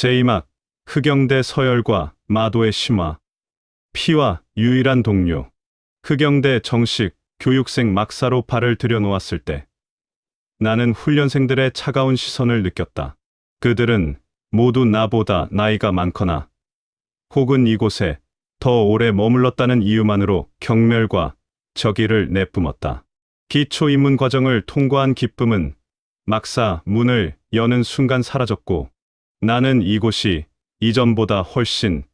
제2막 흑영대 서열과 마도의 심화. 피와 유일한 동료. 흑영대 정식 교육생 막사로 발을 들여놓았을 때 나는 훈련생들의 차가운 시선을 느꼈다. 그들은 모두 나보다 나이가 많거나 혹은 이곳에 더 오래 머물렀다는 이유만으로 경멸과 적의를 내뿜었다. 기초 입문 과정을 통과한 기쁨은 막사 문을 여는 순간 사라졌고 나는 이곳이 이전보다 훨씬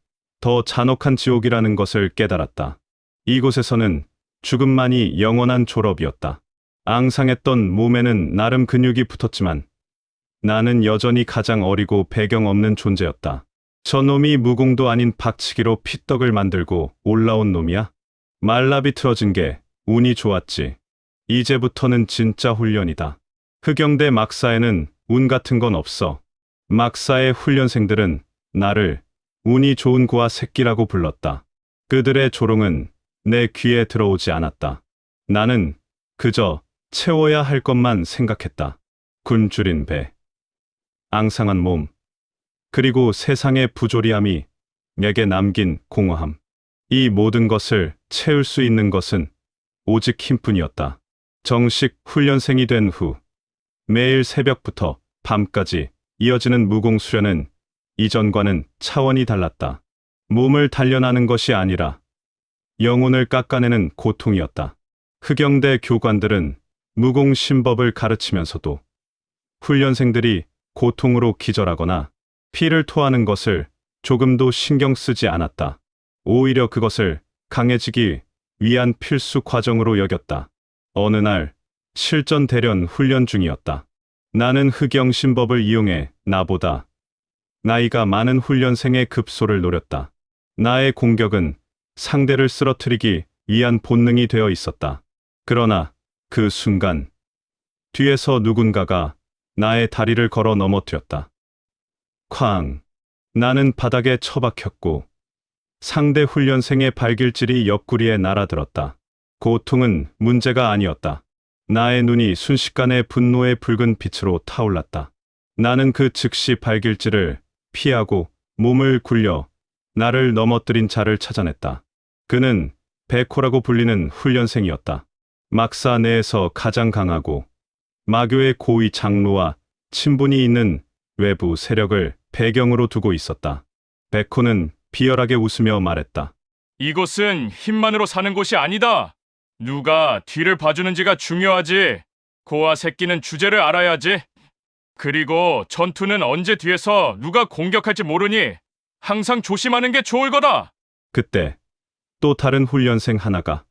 더 잔혹한 지옥이라는 것을 깨달았다. 이곳에서는 죽음만이 영원한 졸업이었다. 앙상했던 몸에는 나름 근육이 붙었지만 나는 여전히 가장 어리고 배경 없는 존재였다. 저놈이 무공도 아닌 박치기로 피떡을 만들고 올라온 놈이야? 말라 비틀어진 게 운이 좋았지. 이제부터는 진짜 훈련이다. 흑영대 막사에는 운 같은 건 없어. 막사의 훈련생들은 나를 운이 좋은 고아 새끼라고 불렀다. 그들의 조롱은 내 귀에 들어오지 않았다. 나는 그저 채워야 할 것만 생각했다. 굶주린 배, 앙상한 몸, 그리고 세상의 부조리함이 내게 남긴 공허함. 이 모든 것을 채울 수 있는 것은 오직 힘뿐이었다. 정식 훈련생이 된 후 매일 새벽부터 밤까지 이어지는 무공 수련은 이전과는 차원이 달랐다. 몸을 단련하는 것이 아니라 영혼을 깎아내는 고통이었다. 흑영대 교관들은 무공 신법을 가르치면서도 훈련생들이 고통으로 기절하거나 피를 토하는 것을 조금도 신경 쓰지 않았다. 오히려 그것을 강해지기 위한 필수 과정으로 여겼다. 어느 날 실전 대련 훈련 중이었다. 나는 흑영 신법을 이용해 나보다 나이가 많은 훈련생의 급소를 노렸다. 나의 공격은 상대를 쓰러뜨리기 위한 본능이 되어 있었다. 그러나 그 순간 뒤에서 누군가가 나의 다리를 걸어 넘어뜨렸다. 쾅! 나는 바닥에 처박혔고 상대 훈련생의 발길질이 옆구리에 날아들었다. 고통은 문제가 아니었다. 나의 눈이 순식간에 분노의 붉은 빛으로 타올랐다. 나는 그 즉시 발길질을 피하고 몸을 굴려 나를 넘어뜨린 자를 찾아냈다. 그는 백호라고 불리는 훈련생이었다. 막사 내에서 가장 강하고 마교의 고위 장로와 친분이 있는 외부 세력을 배경으로 두고 있었다. 백호는 비열하게 웃으며 말했다. 이곳은 힘만으로 사는 곳이 아니다. 누가 뒤를 봐주는지가 중요하지. 고아 새끼는 주제를 알아야지. 그리고 전투는 언제 뒤에서 누가 공격할지 모르니 항상 조심하는 게 좋을 거다. 그때 또 다른 훈련생 하나가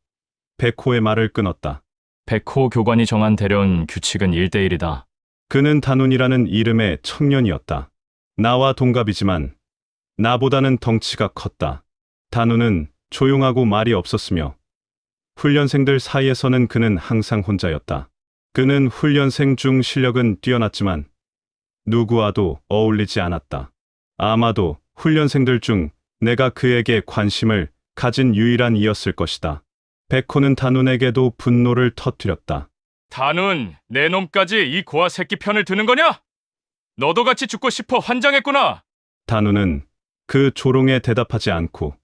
백호의 말을 끊었다. 백호 교관이 정한 대련 규칙은 1대1이다. 그는 단운이라는 이름의 청년이었다. 나와 동갑이지만 나보다는 덩치가 컸다. 단운은 조용하고 말이 없었으며 훈련생들 사이에서는 그는 항상 혼자였다. 그는 훈련생 중 실력은 뛰어났지만 누구와도 어울리지 않았다. 아마도 훈련생들 중 내가 그에게 관심을 가진 유일한 이였을 것이다. 백호는 단운에게도 분노를 터뜨렸다. 단운, 내 놈까지 이 고아 새끼 편을 드는 거냐? 너도 같이 죽고 싶어 환장했구나. 단운은 그 조롱에 대답하지 않고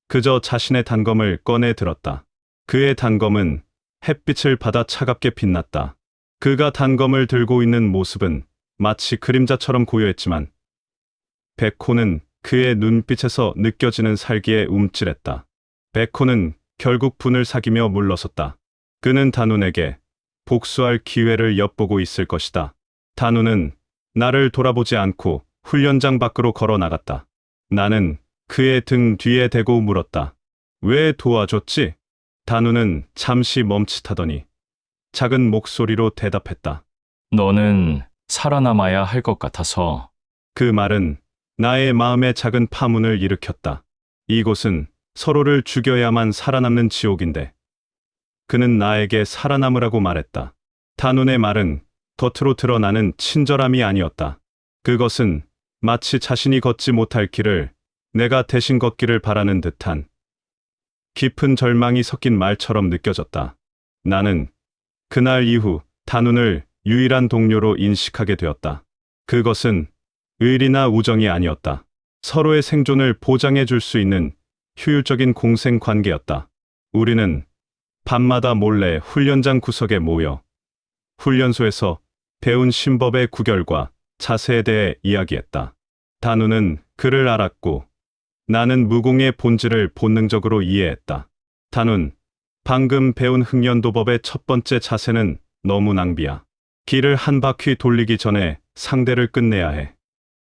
그저 자신의 단검을 꺼내 들었다. 그의 단검은 햇빛을 받아 차갑게 빛났다. 그가 단검을 들고 있는 모습은 마치 그림자처럼 고요했지만 백호는 그의 눈빛에서 느껴지는 살기에 움찔했다. 백호는 결국 분을 사귀며 물러섰다. 그는 단운에게 복수할 기회를 엿보고 있을 것이다. 단운은 나를 돌아보지 않고 훈련장 밖으로 걸어 나갔다. 나는 그의 등 뒤에 대고 물었다. 왜 도와줬지? 단운은 잠시 멈칫하더니 작은 목소리로 대답했다. 너는 살아남아야 할 것 같아서. 그 말은 나의 마음에 작은 파문을 일으켰다. 이곳은 서로를 죽여야만 살아남는 지옥인데 그는 나에게 살아남으라고 말했다. 단운의 말은 겉으로 드러나는 친절함이 아니었다. 그것은 마치 자신이 걷지 못할 길을 내가 대신 걷기를 바라는 듯한 깊은 절망이 섞인 말처럼 느껴졌다. 나는 그날 이후 단운을 유일한 동료로 인식하게 되었다. 그것은 의리나 우정이 아니었다. 서로의 생존을 보장해 줄 수 있는 효율적인 공생 관계였다. 우리는 밤마다 몰래 훈련장 구석에 모여 훈련소에서 배운 신법의 구결과 자세에 대해 이야기했다. 단우는 그를 알았고 나는 무공의 본질을 본능적으로 이해했다. 단우는 방금 배운 흑련도법의 첫 번째 자세는 너무 낭비야. 길을 한 바퀴 돌리기 전에 상대를 끝내야 해.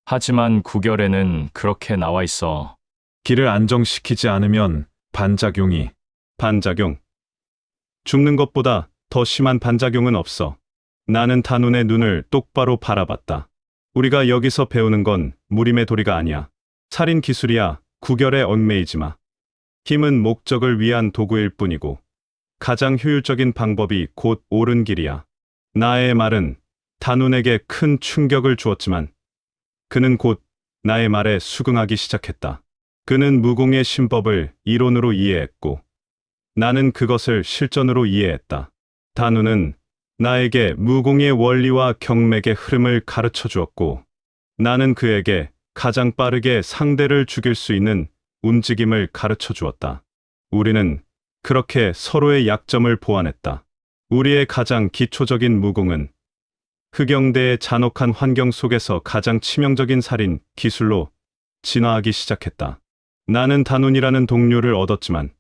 하지만 구결에는 그렇게 나와 있어. 길을 안정시키지 않으면 반작용이. 반작용. 죽는 것보다 더 심한 반작용은 없어. 나는 단운의 눈을 똑바로 바라봤다. 우리가 여기서 배우는 건 무림의 도리가 아니야. 살인 기술이야. 구결에 얽매이지 마. 힘은 목적을 위한 도구일 뿐이고 가장 효율적인 방법이 곧 옳은 길이야. 나의 말은 단운에게 큰 충격을 주었지만 그는 곧 나의 말에 수긍하기 시작했다. 그는 무공의 신법을 이론으로 이해했고 나는 그것을 실전으로 이해했다. 단우는 나에게 무공의 원리와 경맥의 흐름을 가르쳐 주었고 나는 그에게 가장 빠르게 상대를 죽일 수 있는 움직임을 가르쳐 주었다. 우리는 그렇게 서로의 약점을 보완했다. 우리의 가장 기초적인 무공은 흑영대의 잔혹한 환경 속에서 가장 치명적인 살인 기술로 진화하기 시작했다. 나는 단운이라는 동료를 얻었지만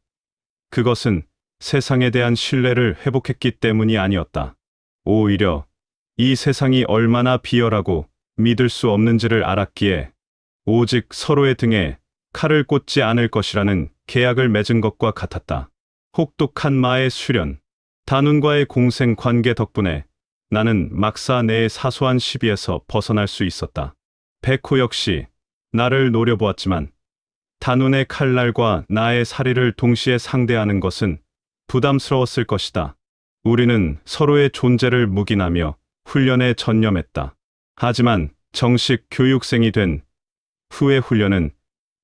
그것은 세상에 대한 신뢰를 회복했기 때문이 아니었다. 오히려 이 세상이 얼마나 비열하고 믿을 수 없는지를 알았기에 오직 서로의 등에 칼을 꽂지 않을 것이라는 계약을 맺은 것과 같았다. 혹독한 마의 수련, 단운과의 공생 관계 덕분에 나는 막사 내의 사소한 시비에서 벗어날 수 있었다. 백호 역시 나를 노려보았지만 단운의 칼날과 나의 사리를 동시에 상대하는 것은 부담스러웠을 것이다. 우리는 서로의 존재를 묵인하며 훈련에 전념했다. 하지만 정식 교육생이 된 후의 훈련은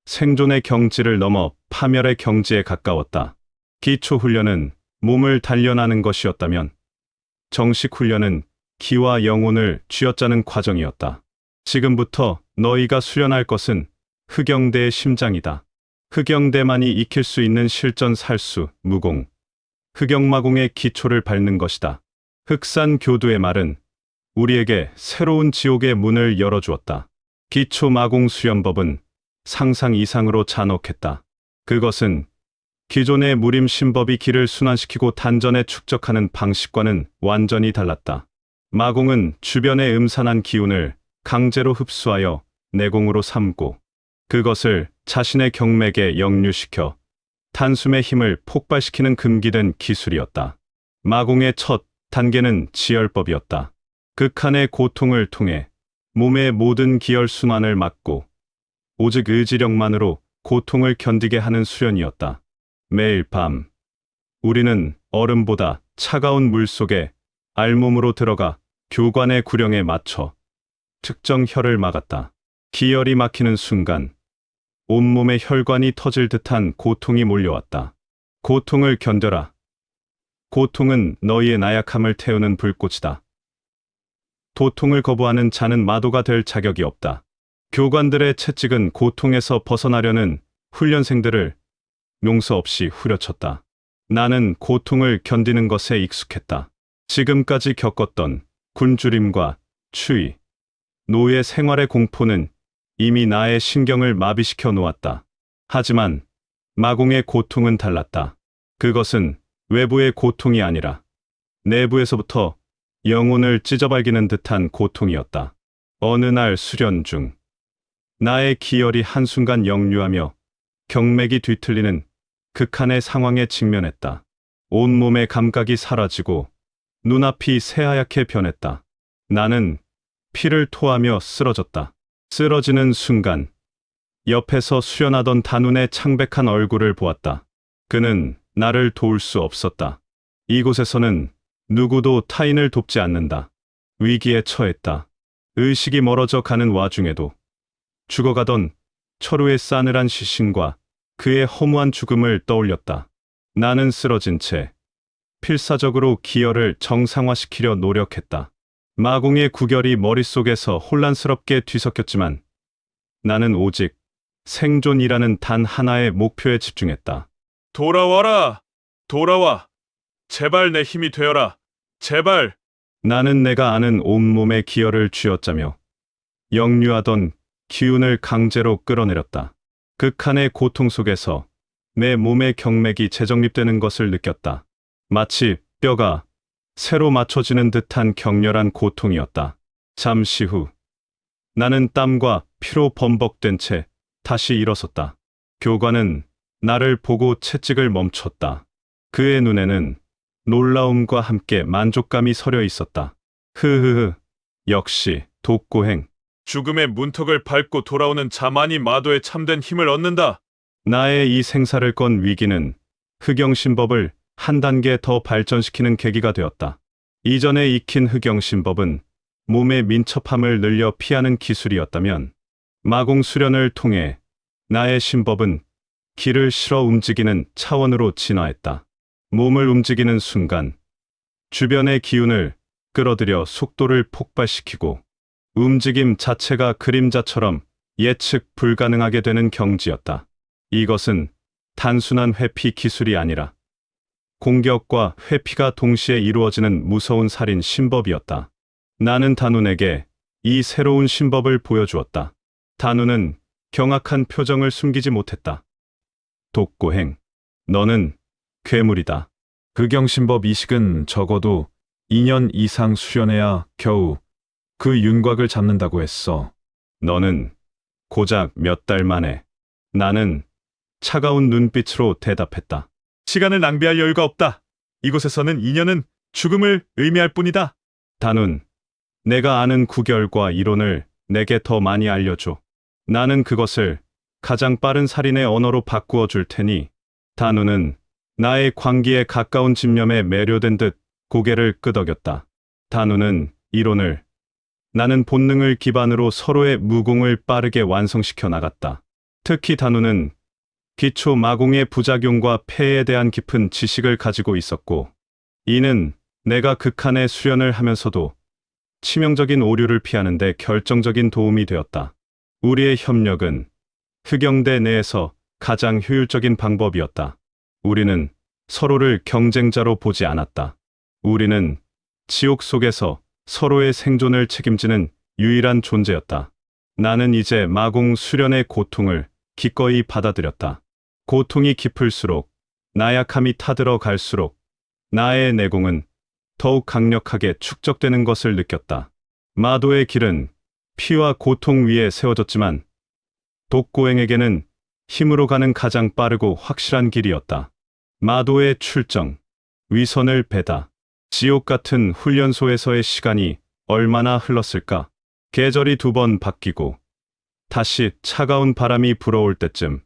생존의 경지를 넘어 파멸의 경지에 가까웠다. 기초 훈련은 몸을 단련하는 것이었다면 정식 훈련은 기와 영혼을 쥐어짜는 과정이었다. 지금부터 너희가 수련할 것은 흑영대의 심장이다. 흑영대만이 익힐 수 있는 실전 살수, 무공, 흑영마공의 기초를 밟는 것이다. 흑산 교두의 말은 우리에게 새로운 지옥의 문을 열어주었다. 기초 마공 수련법은 상상 이상으로 잔혹했다. 그것은 기존의 무림 신법이 기를 순환시키고 단전에 축적하는 방식과는 완전히 달랐다. 마공은 주변의 음산한 기운을 강제로 흡수하여 내공으로 삼고 그것을 자신의 경맥에 역류시켜 단숨의 힘을 폭발시키는 금기된 기술이었다. 마공의 첫 단계는 지혈법이었다. 극한의 고통을 통해 몸의 모든 기혈 순환을 막고 오직 의지력만으로 고통을 견디게 하는 수련이었다. 매일 밤 우리는 얼음보다 차가운 물 속에 알몸으로 들어가 교관의 구령에 맞춰 특정 혈을 막았다. 기혈이 막히는 순간 온몸의 혈관이 터질 듯한 고통이 몰려왔다. 고통을 견뎌라. 고통은 너희의 나약함을 태우는 불꽃이다. 도통을 거부하는 자는 마도가 될 자격이 없다. 교관들의 채찍은 고통에서 벗어나려는 훈련생들을 용서 없이 후려쳤다. 나는 고통을 견디는 것에 익숙했다. 지금까지 겪었던 굶주림과 추위, 노예 생활의 공포는 이미 나의 신경을 마비시켜 놓았다. 하지만 마공의 고통은 달랐다. 그것은 외부의 고통이 아니라 내부에서부터 영혼을 찢어발기는 듯한 고통이었다. 어느 날 수련 중 나의 기혈이 한순간 역류하며 경맥이 뒤틀리는 극한의 상황에 직면했다. 온몸의 감각이 사라지고 눈앞이 새하얗게 변했다. 나는 피를 토하며 쓰러졌다. 쓰러지는 순간 옆에서 수련하던 단운의 창백한 얼굴을 보았다. 그는 나를 도울 수 없었다. 이곳에서는 누구도 타인을 돕지 않는다. 위기에 처했다. 의식이 멀어져 가는 와중에도 죽어가던 철우의 싸늘한 시신과 그의 허무한 죽음을 떠올렸다. 나는 쓰러진 채 필사적으로 기혈을 정상화시키려 노력했다. 마공의 구결이 머릿속에서 혼란스럽게 뒤섞였지만 나는 오직 생존이라는 단 하나의 목표에 집중했다. 돌아와라! 돌아와! 제발 내 힘이 되어라! 제발! 나는 내가 아는 온몸의 기혈을 쥐어짜며 역류하던 기운을 강제로 끌어내렸다. 극한의 고통 속에서 내 몸의 경맥이 재정립되는 것을 느꼈다. 마치 뼈가 새로 맞춰지는 듯한 격렬한 고통이었다. 잠시 후 나는 땀과 피로 범벅된 채 다시 일어섰다. 교관은 나를 보고 채찍을 멈췄다. 그의 눈에는 놀라움과 함께 만족감이 서려 있었다. 흐흐흐, 역시 독고행. 죽음의 문턱을 밟고 돌아오는 자만이 마도의 참된 힘을 얻는다. 나의 이 생사를 건 위기는 흑영신법을 한 단계 더 발전시키는 계기가 되었다. 이전에 익힌 흑영신법은 몸의 민첩함을 늘려 피하는 기술이었다면 마공 수련을 통해 나의 신법은 기를 실어 움직이는 차원으로 진화했다. 몸을 움직이는 순간 주변의 기운을 끌어들여 속도를 폭발시키고 움직임 자체가 그림자처럼 예측 불가능하게 되는 경지였다. 이것은 단순한 회피 기술이 아니라 공격과 회피가 동시에 이루어지는 무서운 살인 신법이었다. 나는 단운에게 이 새로운 신법을 보여주었다. 단운은 경악한 표정을 숨기지 못했다. 독고행, 너는 괴물이다. 흑영신법 이식은 적어도 2년 이상 수련해야 겨우 그 윤곽을 잡는다고 했어. 너는 고작 몇 달 만에. 나는 차가운 눈빛으로 대답했다. 시간을 낭비할 여유가 없다. 이곳에서는 2년은 죽음을 의미할 뿐이다. 단운, 내가 아는 구결과 이론을 내게 더 많이 알려줘. 나는 그것을 가장 빠른 살인의 언어로 바꾸어 줄 테니. 단운은 나의 광기에 가까운 집념에 매료된 듯 고개를 끄덕였다. 단운은 이론을, 나는 본능을 기반으로 서로의 무공을 빠르게 완성시켜 나갔다. 특히 단운은 기초 마공의 부작용과 폐해에 대한 깊은 지식을 가지고 있었고, 이는 내가 극한의 수련을 하면서도 치명적인 오류를 피하는 데 결정적인 도움이 되었다. 우리의 협력은 흑영대 내에서 가장 효율적인 방법이었다. 우리는 서로를 경쟁자로 보지 않았다. 우리는 지옥 속에서 서로의 생존을 책임지는 유일한 존재였다. 나는 이제 마공 수련의 고통을 기꺼이 받아들였다. 고통이 깊을수록, 나약함이 타들어 갈수록 나의 내공은 더욱 강력하게 축적되는 것을 느꼈다. 마도의 길은 피와 고통 위에 세워졌지만 독고행에게는 힘으로 가는 가장 빠르고 확실한 길이었다. 마도의 출정, 위선을 베다. 지옥 같은 훈련소에서의 시간이 얼마나 흘렀을까? 계절이 2번 바뀌고 다시 차가운 바람이 불어올 때쯤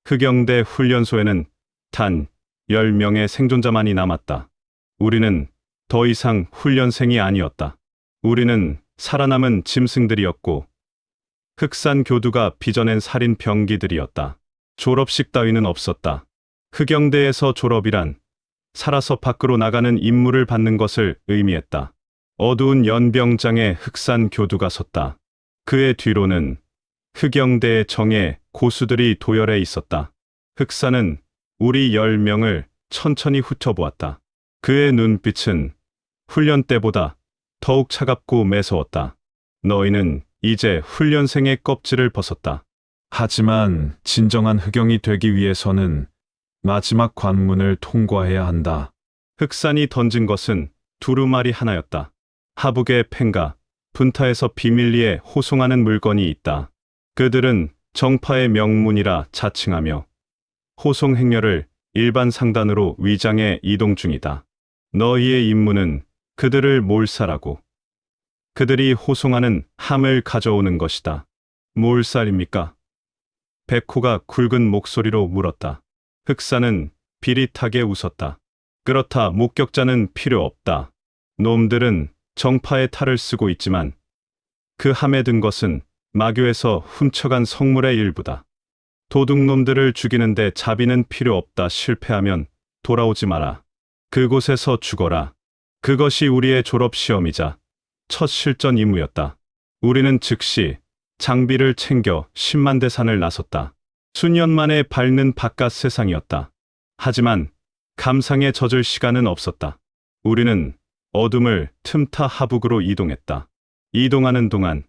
흑영대 훈련소에는 단 10명의 생존자만이 남았다. 우리는 더 이상 훈련생이 아니었다. 우리는 살아남은 짐승들이었고 흑산 교두가 빚어낸 살인 병기들이었다. 졸업식 따위는 없었다. 흑영대에서 졸업이란 살아서 밖으로 나가는 임무를 받는 것을 의미했다. 어두운 연병장에 흑산 교두가 섰다. 그의 뒤로는 흑영대의 정예 고수들이 도열해 있었다. 흑산은 우리 10명을 천천히 훑어보았다. 그의 눈빛은 훈련 때보다 더욱 차갑고 매서웠다. 너희는 이제 훈련생의 껍질을 벗었다. 하지만 진정한 흑영이 되기 위해서는 마지막 관문을 통과해야 한다. 흑산이 던진 것은 두루마리 하나였다. 하북의 펜과 분타에서 비밀리에 호송하는 물건이 있다. 그들은 정파의 명문이라 자칭하며 호송 행렬을 일반 상단으로 위장해 이동 중이다. 너희의 임무는 그들을 몰살하고 그들이 호송하는 함을 가져오는 것이다. 몰살입니까? 백호가 굵은 목소리로 물었다. 흑산은 비릿하게 웃었다. 그렇다, 목격자는 필요 없다. 놈들은 정파의 탈을 쓰고 있지만 그 함에 든 것은 마교에서 훔쳐간 성물의 일부다. 도둑놈들을 죽이는데 자비는 필요 없다. 실패하면 돌아오지 마라. 그곳에서 죽어라. 그것이 우리의 졸업시험이자 첫 실전 임무였다. 우리는 즉시 장비를 챙겨 10만 대산을 나섰다. 수년 만에 밟는 바깥 세상이었다. 하지만 감상에 젖을 시간은 없었다. 우리는 어둠을 틈타 하북으로 이동했다. 이동하는 동안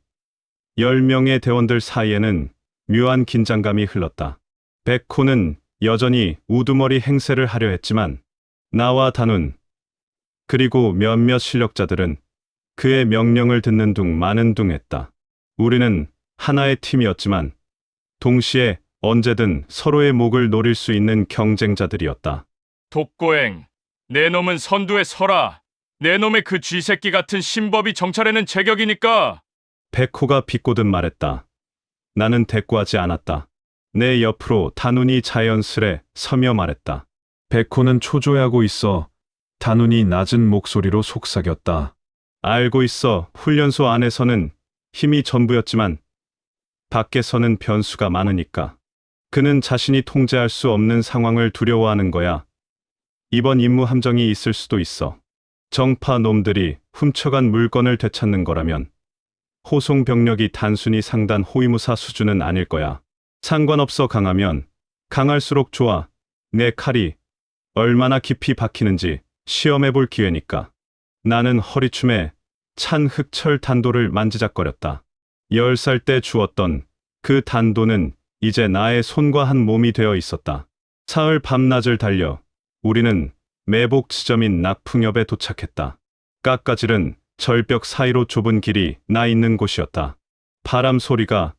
10명의 대원들 사이에는 묘한 긴장감이 흘렀다. 백호는 여전히 우두머리 행세를 하려 했지만 나와 단훈 그리고 몇몇 실력자들은 그의 명령을 듣는 둥 마는 둥 했다. 우리는 하나의 팀이었지만 동시에 언제든 서로의 목을 노릴 수 있는 경쟁자들이었다. 독고행, 내 놈은 선두에 서라. 내 놈의 그 쥐새끼 같은 신법이 정찰에는 제격이니까. 백호가 비꼬듯 말했다. 나는 대꾸하지 않았다. 내 옆으로 단훈이 자연스레 서며 말했다. 백호는 초조해하고 있어. 단훈이 낮은 목소리로 속삭였다. 알고 있어. 훈련소 안에서는 힘이 전부였지만 밖에서는 변수가 많으니까. 그는 자신이 통제할 수 없는 상황을 두려워하는 거야. 이번 임무 함정이 있을 수도 있어. 정파 놈들이 훔쳐간 물건을 되찾는 거라면 호송 병력이 단순히 상단 호위무사 수준은 아닐 거야. 상관없어. 강하면 강할수록 좋아. 내 칼이 얼마나 깊이 박히는지 시험해볼 기회니까. 나는 허리춤에 찬 흑철 단도를 만지작거렸다. 10살 때 주었던 그 단도는 이제 나의 손과 한 몸이 되어 있었다. 사흘 밤낮을 달려 우리는 매복 지점인 낙풍엽에 도착했다. 깎아지른 절벽 사이로 좁은 길이 나 있는 곳이었다. 바람 소리가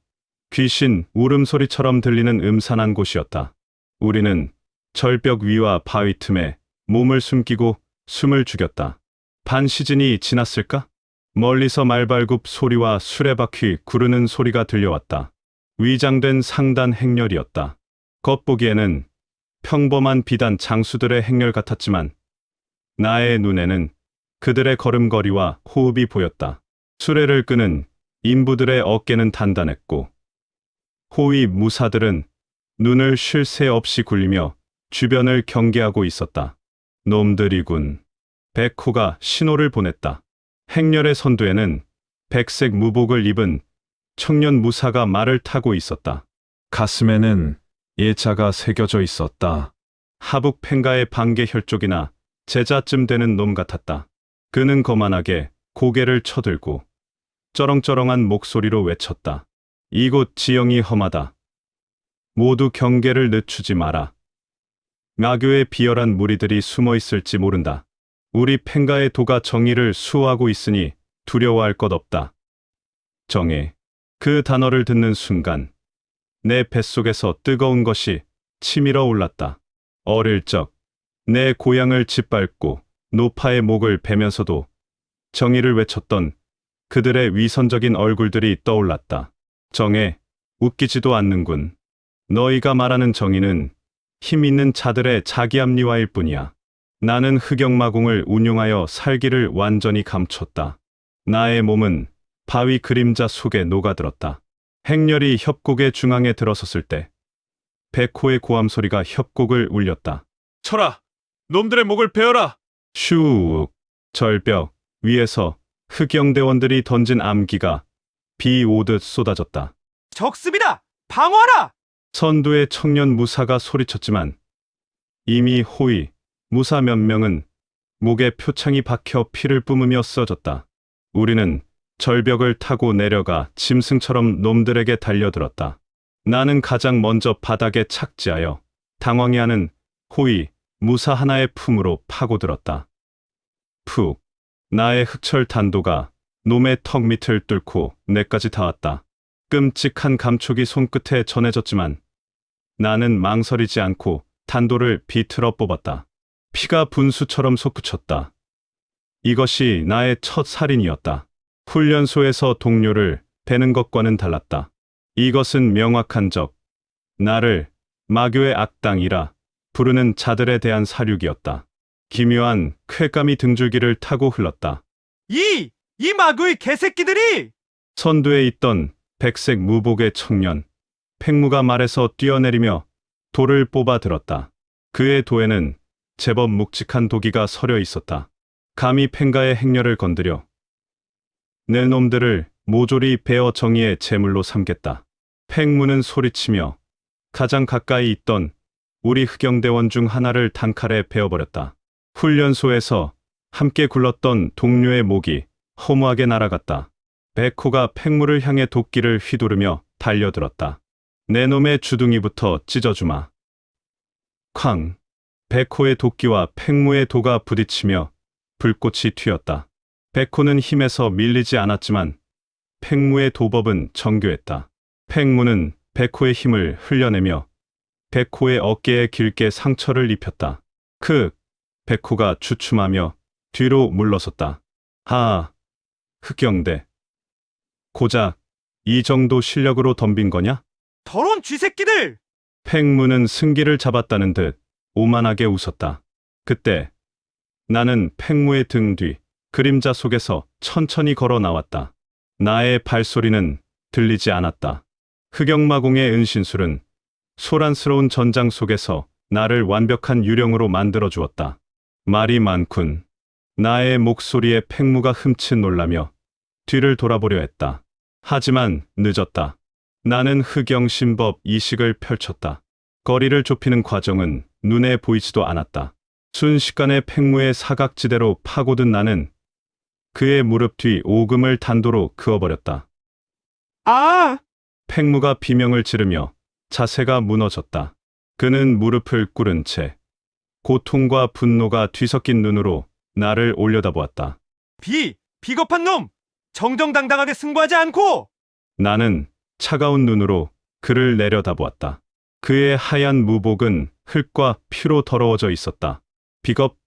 귀신 울음소리처럼 들리는 음산한 곳이었다. 우리는 절벽 위와 바위 틈에 몸을 숨기고 숨을 죽였다. 반 시즌이 지났을까? 멀리서 말발굽 소리와 수레바퀴 구르는 소리가 들려왔다. 위장된 상단 행렬이었다. 겉보기에는 평범한 비단 장수들의 행렬 같았지만 나의 눈에는 그들의 걸음걸이와 호흡이 보였다. 수레를 끄는 인부들의 어깨는 단단했고 호위 무사들은 눈을 쉴 새 없이 굴리며 주변을 경계하고 있었다. 놈들이군. 백호가 신호를 보냈다. 행렬의 선두에는 백색 무복을 입은 청년 무사가 말을 타고 있었다. 가슴에는 예자가 새겨져 있었다. 하북 팽가의 반개 혈족이나 제자쯤 되는 놈 같았다. 그는 거만하게 고개를 쳐들고 쩌렁쩌렁한 목소리로 외쳤다. 이곳 지형이 험하다. 모두 경계를 늦추지 마라. 마교의 비열한 무리들이 숨어 있을지 모른다. 우리 팽가의 도가 정의를 수호하고 있으니 두려워할 것 없다. 정의. 그 단어를 듣는 순간 내 뱃속에서 뜨거운 것이 치밀어 올랐다. 어릴 적 내 고향을 짓밟고 노파의 목을 베면서도 정의를 외쳤던 그들의 위선적인 얼굴들이 떠올랐다. 정의, 웃기지도 않는군. 너희가 말하는 정의는 힘 있는 자들의 자기 합리화일 뿐이야. 나는 흑역마공을 운용하여 살기를 완전히 감췄다. 나의 몸은 바위 그림자 속에 녹아들었다. 행렬이 협곡의 중앙에 들어섰을 때 백호의 고함 소리가 협곡을 울렸다. 쳐라! 놈들의 목을 베어라! 슈욱. 절벽 위에서 흑영대원들이 던진 암기가 비 오듯 쏟아졌다. 적습이다! 방어하라! 선두의 청년 무사가 소리쳤지만 이미 호위 무사 몇 명은 목에 표창이 박혀 피를 뿜으며 쓰러졌다. 우리는 절벽을 타고 내려가 짐승처럼 놈들에게 달려들었다. 나는 가장 먼저 바닥에 착지하여 당황해하는 호위 무사 하나의 품으로 파고들었다. 푹. 나의 흑철 단도가 놈의 턱 밑을 뚫고 내까지 닿았다. 끔찍한 감촉이 손끝에 전해졌지만 나는 망설이지 않고 단도를 비틀어 뽑았다. 피가 분수처럼 솟구쳤다. 이것이 나의 첫 살인이었다. 훈련소에서 동료를 베는 것과는 달랐다. 이것은 명확한 적, 나를 마교의 악당이라 부르는 자들에 대한 사륙이었다. 기묘한 쾌감이 등줄기를 타고 흘렀다. 이 마구의 개새끼들이! 선두에 있던 백색 무복의 청년, 팽무가 말에서 뛰어내리며 돌을 뽑아 들었다. 그의 도에는 제법 묵직한 도기가 서려 있었다. 감히 팽가의 행렬을 건드려 내 놈들을 모조리 베어 정의의 제물로 삼겠다. 팽무는 소리치며 가장 가까이 있던 우리 흑영대원 중 하나를 단칼에 베어버렸다. 훈련소에서 함께 굴렀던 동료의 목이 허무하게 날아갔다. 백호가 팽무를 향해 도끼를 휘두르며 달려들었다. 내 놈의 주둥이부터 찢어주마. 쾅! 백호의 도끼와 팽무의 도가 부딪히며 불꽃이 튀었다. 백호는 힘에서 밀리지 않았지만 팽무의 도법은 정교했다. 팽무는 백호의 힘을 흘려내며 백호의 어깨에 길게 상처를 입혔다. 백호가 주춤하며 뒤로 물러섰다. 흑영대. 고작 이 정도 실력으로 덤빈 거냐? 더러운 쥐새끼들! 팽무는 승기를 잡았다는 듯 오만하게 웃었다. 그때 나는 팽무의 등 뒤 그림자 속에서 천천히 걸어 나왔다. 나의 발소리는 들리지 않았다. 흑영마공의 은신술은 소란스러운 전장 속에서 나를 완벽한 유령으로 만들어 주었다. 말이 많군. 나의 목소리에 팽무가 흠칫 놀라며 뒤를 돌아보려 했다. 하지만 늦었다. 나는 흑영신법 이식을 펼쳤다. 거리를 좁히는 과정은 눈에 보이지도 않았다. 순식간에 팽무의 사각지대로 파고든 나는 그의 무릎 뒤 오금을 단도로 그어버렸다. 아! 팽무가 비명을 지르며 자세가 무너졌다. 그는 무릎을 꿇은 채 고통과 분노가 뒤섞인 눈으로 나를 올려다보았다. 비겁한 놈! 정정당당하게 승부하지 않고! 나는 차가운 눈으로 그를 내려다보았다. 그의 하얀 무복은 흙과 피로 더러워져 있었다. 비겁,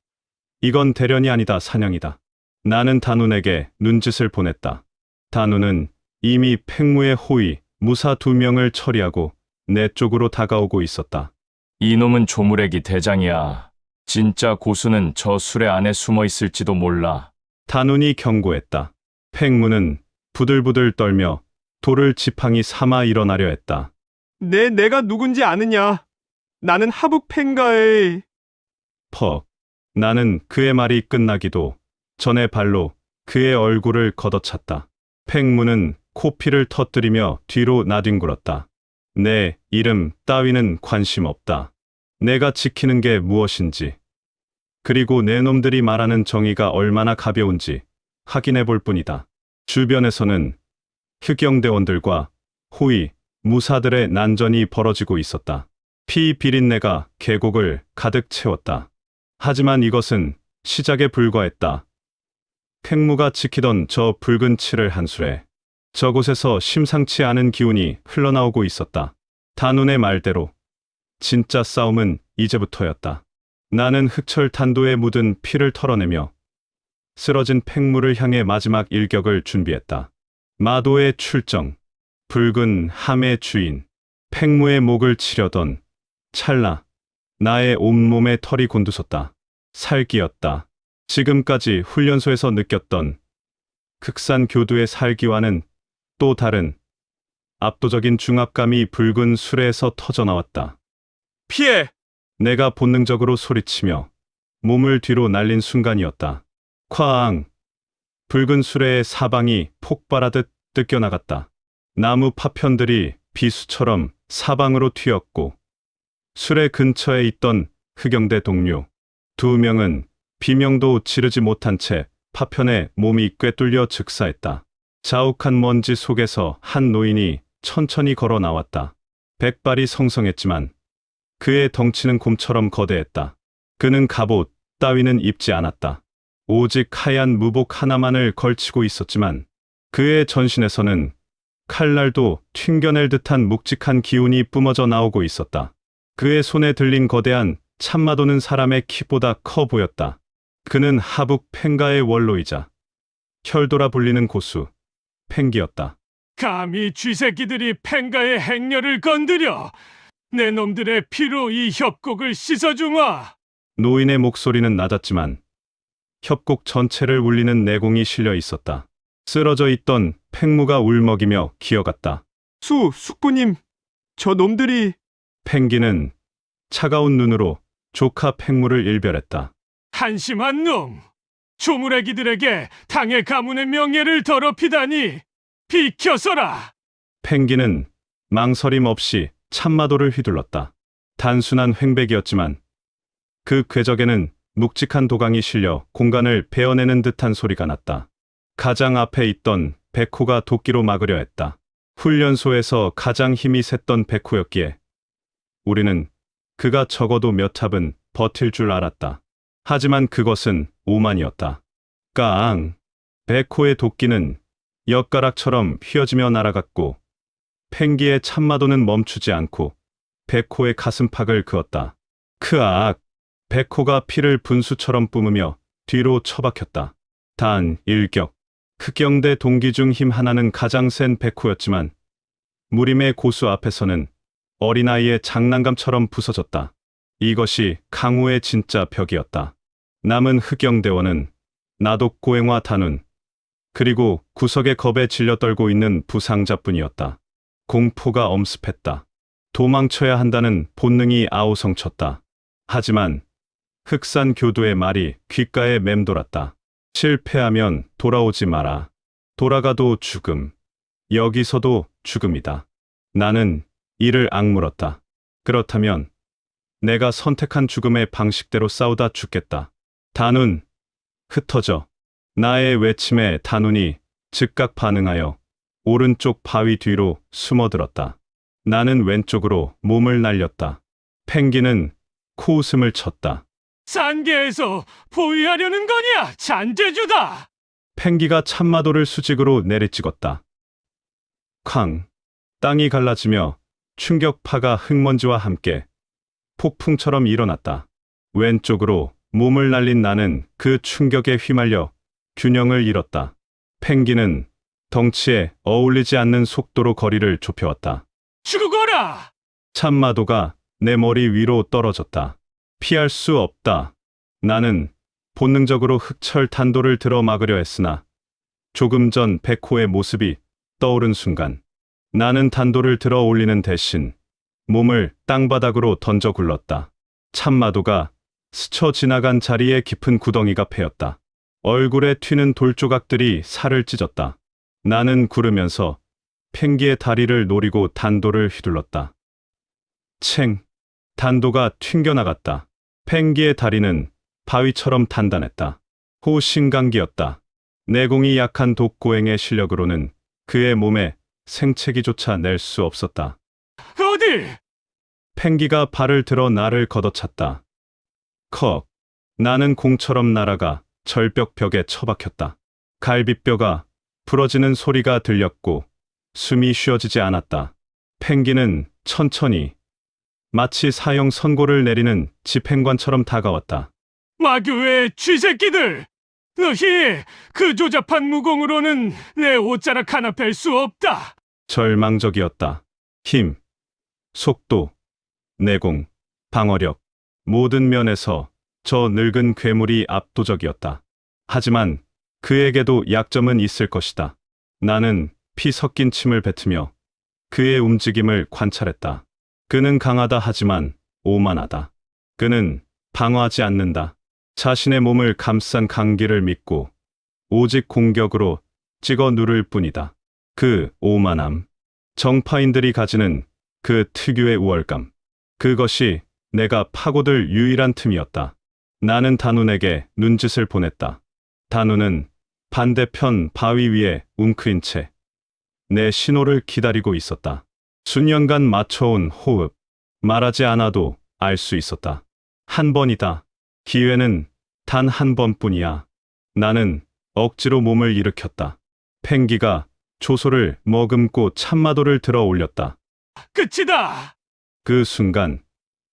이건 대련이 아니다, 사냥이다. 나는 단운에게 눈짓을 보냈다. 단운은 이미 팽무의 호위, 무사 2명을 처리하고 내 쪽으로 다가오고 있었다. 이놈은 조무래기 대장이야. 진짜 고수는 저 수레 안에 숨어 있을지도 몰라. 단운이 경고했다. 팽무는 부들부들 떨며 돌을 지팡이 삼아 일어나려 했다. 내가 누군지 아느냐? 나는 하북 팽가의... 퍽. 나는 그의 말이 끝나기도 전에 발로 그의 얼굴을 걷어찼다. 팽무는 코피를 터뜨리며 뒤로 나뒹굴었다. 내 이름 따위는 관심 없다. 내가 지키는 게 무엇인지, 그리고 내 놈들이 말하는 정의가 얼마나 가벼운지 확인해 볼 뿐이다. 주변에서는 흑영대원들과 호위, 무사들의 난전이 벌어지고 있었다. 피 비린내가 계곡을 가득 채웠다. 하지만 이것은 시작에 불과했다. 팽무가 지키던 저 붉은 칠을 한 수레, 저곳에서 심상치 않은 기운이 흘러나오고 있었다. 단운의 말대로 진짜 싸움은 이제부터였다. 나는 흑철 탄도에 묻은 피를 털어내며 쓰러진 팽무를 향해 마지막 일격을 준비했다. 마도의 출정, 붉은 함의 주인, 팽무의 목을 치려던 찰나, 나의 온몸에 털이 곤두섰다. 살기였다. 지금까지 훈련소에서 느꼈던 극산 교두의 살기와는 또 다른 압도적인 중압감이 붉은 수레에서 터져나왔다. 피해! 내가 본능적으로 소리치며 몸을 뒤로 날린 순간이었다. 쾅! 붉은 수레의 사방이 폭발하듯 뜯겨나갔다. 나무 파편들이 비수처럼 사방으로 튀었고 수레 근처에 있던 흑영대 동료 2명은 비명도 지르지 못한 채 파편에 몸이 꿰뚫려 즉사했다. 자욱한 먼지 속에서 한 노인이 천천히 걸어 나왔다. 백발이 성성했지만 그의 덩치는 곰처럼 거대했다. 그는 갑옷 따위는 입지 않았다. 오직 하얀 무복 하나만을 걸치고 있었지만 그의 전신에서는 칼날도 튕겨낼 듯한 묵직한 기운이 뿜어져 나오고 있었다. 그의 손에 들린 거대한 참마도는 사람의 키보다 커 보였다. 그는 하북 팽가의 원로이자 혈도라 불리는 고수 팽기였다. 감히 쥐새끼들이 팽가의 행렬을 건드려 내 놈들의 피로 이 협곡을 씻어주마. 노인의 목소리는 낮았지만 협곡 전체를 울리는 내공이 실려 있었다. 쓰러져 있던 팽무가 울먹이며 기어갔다. 숙부님, 저 놈들이... 팽기는 차가운 눈으로 조카 팽무를 일별했다. 한심한 놈, 조물애기들에게 당의 가문의 명예를 더럽히다니 비켜서라. 펭기는 망설임 없이 참마도를 휘둘렀다. 단순한 횡백이었지만 그 궤적에는 묵직한 도강이 실려 공간을 베어내는 듯한 소리가 났다. 가장 앞에 있던 백호가 도끼로 막으려 했다. 훈련소에서 가장 힘이 셌던 백호였기에 우리는 그가 적어도 몇 합은 버틸 줄 알았다. 하지만 그것은 오만이었다. 깡! 백호의 도끼는 엿가락처럼 휘어지며 날아갔고 펭기의 참마도는 멈추지 않고 백호의 가슴팍을 그었다. 크악! 백호가 피를 분수처럼 뿜으며 뒤로 처박혔다. 단 일격. 흑경대 동기 중 힘 하나는 가장 센 백호였지만 무림의 고수 앞에서는 어린아이의 장난감처럼 부서졌다. 이것이 강우의 진짜 벽이었다. 남은 흑경대원은 나독고행화 단운 그리고 구석의 겁에 질려 떨고 있는 부상자뿐이었다. 공포가 엄습했다. 도망쳐야 한다는 본능이 아우성쳤다. 하지만 흑산 교두의 말이 귓가에 맴돌았다. 실패하면 돌아오지 마라. 돌아가도 죽음. 여기서도 죽음이다. 나는 이를 악물었다. 그렇다면 내가 선택한 죽음의 방식대로 싸우다 죽겠다. 단운, 흩어져. 나의 외침에 단운이 즉각 반응하여 오른쪽 바위 뒤로 숨어들었다. 나는 왼쪽으로 몸을 날렸다. 펭기는 코웃음을 쳤다. 산계에서 포위하려는 거냐, 잔재주다. 펭기가 참마도를 수직으로 내리찍었다. 쾅! 땅이 갈라지며 충격파가 흙먼지와 함께 폭풍처럼 일어났다. 왼쪽으로 몸을 날린 나는 그 충격에 휘말려 균형을 잃었다. 펭기는 덩치에 어울리지 않는 속도로 거리를 좁혀왔다. 죽어라. 참마도가 내 머리 위로 떨어졌다. 피할 수 없다. 나는 본능적으로 흑철 탄도를 들어 막으려 했으나 조금 전 백호의 모습이 떠오른 순간 나는 단도를 들어 올리는 대신 몸을 땅바닥으로 던져 굴렀다. 참마도가 스쳐 지나간 자리에 깊은 구덩이가 패였다. 얼굴에 튀는 돌조각들이 살을 찢었다. 나는 구르면서 펭기의 다리를 노리고 단도를 휘둘렀다. 챙! 단도가 튕겨나갔다. 펭기의 다리는 바위처럼 단단했다. 호신강기였다. 내공이 약한 독고행의 실력으로는 그의 몸에 생채기조차 낼 수 없었다. 어디? 펭기가 발을 들어 나를 걷어찼다. 컥! 나는 공처럼 날아가 절벽 벽에 처박혔다. 갈비뼈가 부러지는 소리가 들렸고 숨이 쉬어지지 않았다. 펭기는 천천히 마치 사형 선고를 내리는 집행관처럼 다가왔다. 마교의 쥐새끼들! 너희 그 조잡한 무공으로는 내 옷자락 하나 뺄 수 없다. 절망적이었다. 힘, 속도, 내공, 방어력, 모든 면에서 저 늙은 괴물이 압도적이었다. 하지만 그에게도 약점은 있을 것이다. 나는 피 섞인 침을 뱉으며 그의 움직임을 관찰했다. 그는 강하다 하지만 오만하다. 그는 방어하지 않는다. 자신의 몸을 감싼 강기를 믿고 오직 공격으로 찍어 누를 뿐이다. 그 오만함, 정파인들이 가지는 그 특유의 우월감, 그것이 내가 파고들 유일한 틈이었다. 나는 단운에게 눈짓을 보냈다. 단운은 반대편 바위 위에 웅크린 채 내 신호를 기다리고 있었다. 수년간 맞춰온 호흡, 말하지 않아도 알 수 있었다. 한 번이다. 기회는 단 한 번뿐이야. 나는 억지로 몸을 일으켰다. 펭기가 조소를 머금고 참마도를 들어 올렸다. 끝이다. 그 순간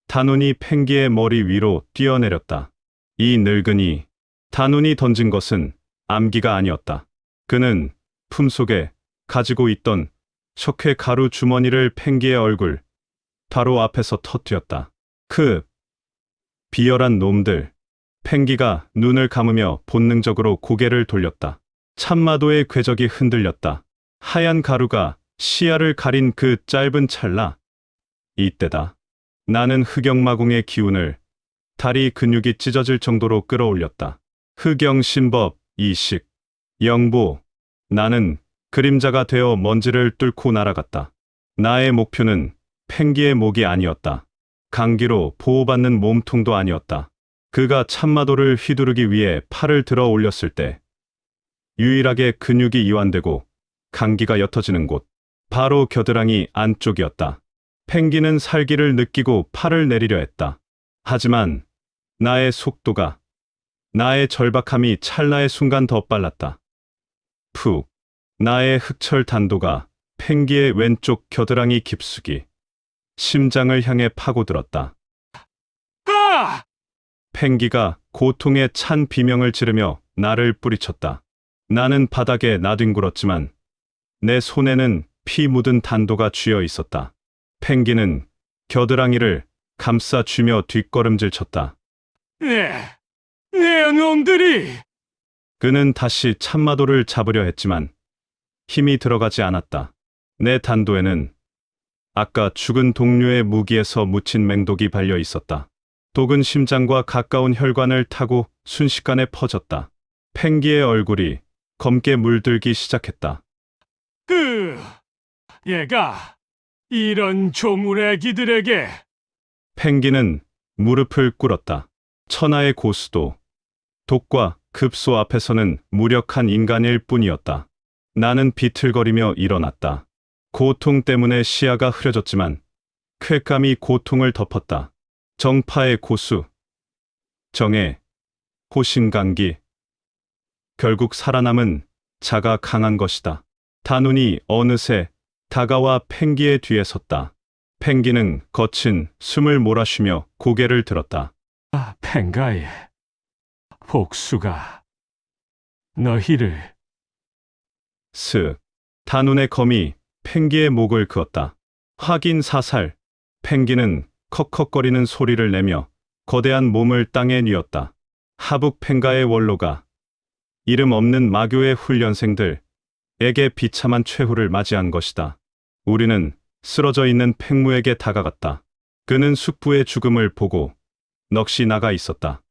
단운이 펭기의 머리 위로 뛰어내렸다. 이 늙은이, 단운이 던진 것은 암기가 아니었다. 그는 품속에 가지고 있던 석회 가루 주머니를 펭기의 얼굴 바로 앞에서 터뜨렸다. 그 비열한 놈들. 펭기가 눈을 감으며 본능적으로 고개를 돌렸다. 참마도의 궤적이 흔들렸다. 하얀 가루가 시야를 가린 그 짧은 찰나. 이때다. 나는 흑역마공의 기운을 다리 근육이 찢어질 정도로 끌어올렸다. 흑영신법 이식 영보. 나는 그림자가 되어 먼지를 뚫고 날아갔다. 나의 목표는 팽기의 목이 아니었다. 강기로 보호받는 몸통도 아니었다. 그가 참마도를 휘두르기 위해 팔을 들어 올렸을 때 유일하게 근육이 이완되고 강기가 옅어지는 곳, 바로 겨드랑이 안쪽이었다. 팽기는 살기를 느끼고 팔을 내리려 했다. 하지만 나의 속도가, 나의 절박함이 찰나의 순간 더 빨랐다. 푹. 나의 흑철 단도가 팽기의 왼쪽 겨드랑이 깊숙이 심장을 향해 파고들었다. 아! 팽기가 고통에 찬 비명을 지르며 나를 뿌리쳤다. 나는 바닥에 나뒹굴었지만 내 손에는 피 묻은 단도가 쥐어 있었다. 팽기는 겨드랑이를 감싸쥐며 뒷걸음질 쳤다. 내 놈들이! 그는 다시 참마도를 잡으려 했지만 힘이 들어가지 않았다. 내 단도에는 아까 죽은 동료의 무기에서 묻힌 맹독이 발려 있었다. 독은 심장과 가까운 혈관을 타고 순식간에 퍼졌다. 팽기의 얼굴이 검게 물들기 시작했다. 얘가 이런 조물애기들에게. 팽기는 무릎을 꿇었다. 천하의 고수도 독과 급소 앞에서는 무력한 인간일 뿐이었다. 나는 비틀거리며 일어났다. 고통 때문에 시야가 흐려졌지만 쾌감이 고통을 덮었다. 정파의 고수, 정의, 호신강기. 결국 살아남은 자가 강한 것이다. 단운이 어느새 다가와 팽기의 뒤에 섰다. 팽기는 거친 숨을 몰아쉬며 고개를 들었다. 팽가의 복수가 너희를. 슥. 단운의 검이 팽기의 목을 그었다. 확인 사살. 팽기는 컥컥거리는 소리를 내며 거대한 몸을 땅에 뉘었다. 하북 팽가의 원로가 이름 없는 마교의 훈련생들에게 비참한 최후를 맞이한 것이다. 우리는 쓰러져 있는 팽무에게 다가갔다. 그는 숙부의 죽음을 보고 넋이 나가 있었다.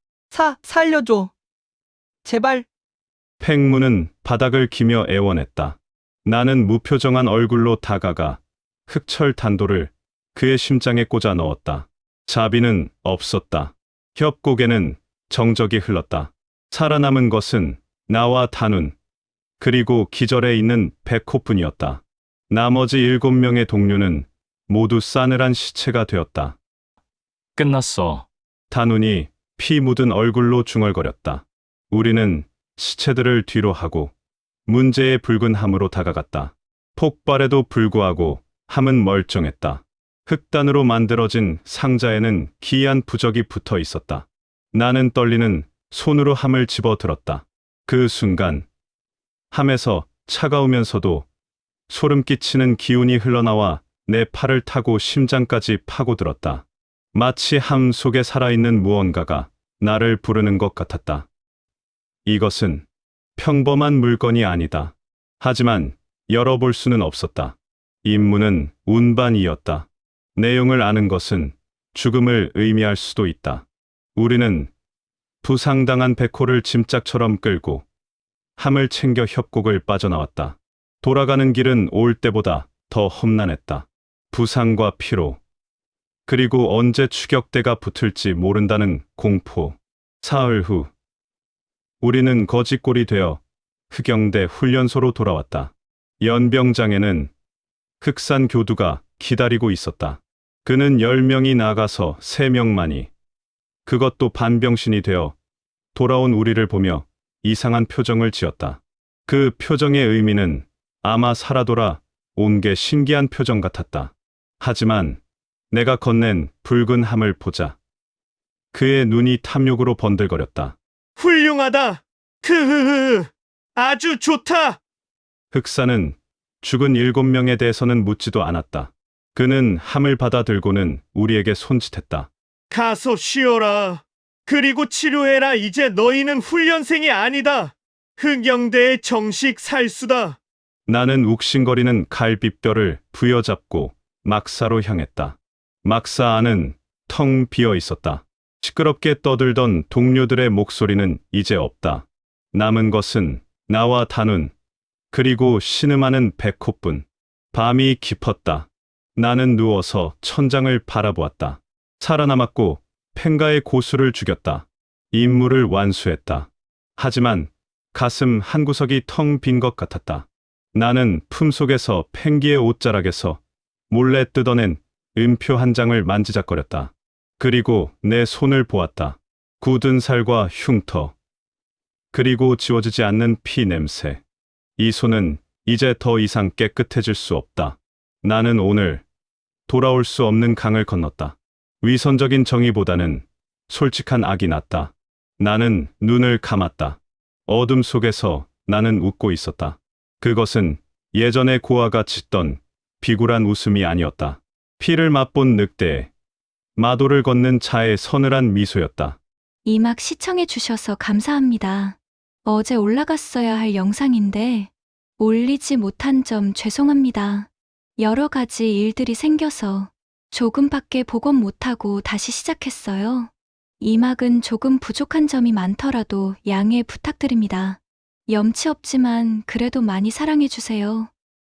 살려줘. 제발. 팽무는 바닥을 기며 애원했다. 나는 무표정한 얼굴로 다가가 흑철 단도를 그의 심장에 꽂아 넣었다. 자비는 없었다. 협곡에는 정적이 흘렀다. 살아남은 것은 나와 단운, 그리고 기절해 있는 백호뿐이었다. 나머지 7명의 동료는 모두 싸늘한 시체가 되었다. 끝났어. 단운이 피 묻은 얼굴로 중얼거렸다. 우리는 시체들을 뒤로 하고 문제의 붉은 함으로 다가갔다. 폭발에도 불구하고 함은 멀쩡했다. 흑단으로 만들어진 상자에는 기이한 부적이 붙어 있었다. 나는 떨리는 손으로 함을 집어들었다. 그 순간 함에서 차가우면서도 소름 끼치는 기운이 흘러나와 내 팔을 타고 심장까지 파고들었다. 마치 함 속에 살아있는 무언가가 나를 부르는 것 같았다. 이것은 평범한 물건이 아니다. 하지만 열어볼 수는 없었다. 임무는 운반이었다. 내용을 아는 것은 죽음을 의미할 수도 있다. 우리는 부상당한 백호를 짐짝처럼 끌고 함을 챙겨 협곡을 빠져나왔다. 돌아가는 길은 올 때보다 더 험난했다. 부상과 피로, 그리고 언제 추격대가 붙을지 모른다는 공포. 사흘 후 우리는 거지꼴이 되어 흑영대 훈련소로 돌아왔다. 연병장에는 흑산 교두가 기다리고 있었다. 그는 10명이 나가서 3명만이, 그것도 반병신이 되어 돌아온 우리를 보며 이상한 표정을 지었다. 그 표정의 의미는 아마 살아 돌아 온 게 신기한 표정 같았다. 하지만 내가 건넨 붉은 함을 보자 그의 눈이 탐욕으로 번들거렸다. 훌륭하다. 아주 좋다. 흑사는 죽은 7명에 대해서는 묻지도 않았다. 그는 함을 받아 들고는 우리에게 손짓했다. 가서 쉬어라. 그리고 치료해라. 이제 너희는 훈련생이 아니다. 흑영대의 정식 살수다. 나는 욱신거리는 갈비뼈를 부여잡고 막사로 향했다. 막사 안은 텅 비어 있었다. 시끄럽게 떠들던 동료들의 목소리는 이제 없다. 남은 것은 나와 단훈, 그리고 신음하는 백호뿐. 밤이 깊었다. 나는 누워서 천장을 바라보았다. 살아남았고 펜가의 고수를 죽였다. 임무를 완수했다. 하지만 가슴 한 구석이 텅 빈 것 같았다. 나는 품속에서 펭기의 옷자락에서 몰래 뜯어낸 음표 한 장을 만지작거렸다. 그리고 내 손을 보았다. 굳은 살과 흉터, 그리고 지워지지 않는 피 냄새. 이 손은 이제 더 이상 깨끗해질 수 없다. 나는 오늘 돌아올 수 없는 강을 건넜다. 위선적인 정의보다는 솔직한 악이 낫다. 나는 눈을 감았다. 어둠 속에서 나는 웃고 있었다. 그것은 예전에 고아가 짓던 비굴한 웃음이 아니었다. 피를 맛본 늑대의 마도를 걷는 자의 서늘한 미소였다. 이막 시청해 주셔서 감사합니다. 어제 올라갔어야 할 영상인데 올리지 못한 점 죄송합니다. 여러 가지 일들이 생겨서 조금밖에 복원 못하고 다시 시작했어요. 이막은 조금 부족한 점이 많더라도 양해 부탁드립니다. 염치 없지만 그래도 많이 사랑해 주세요.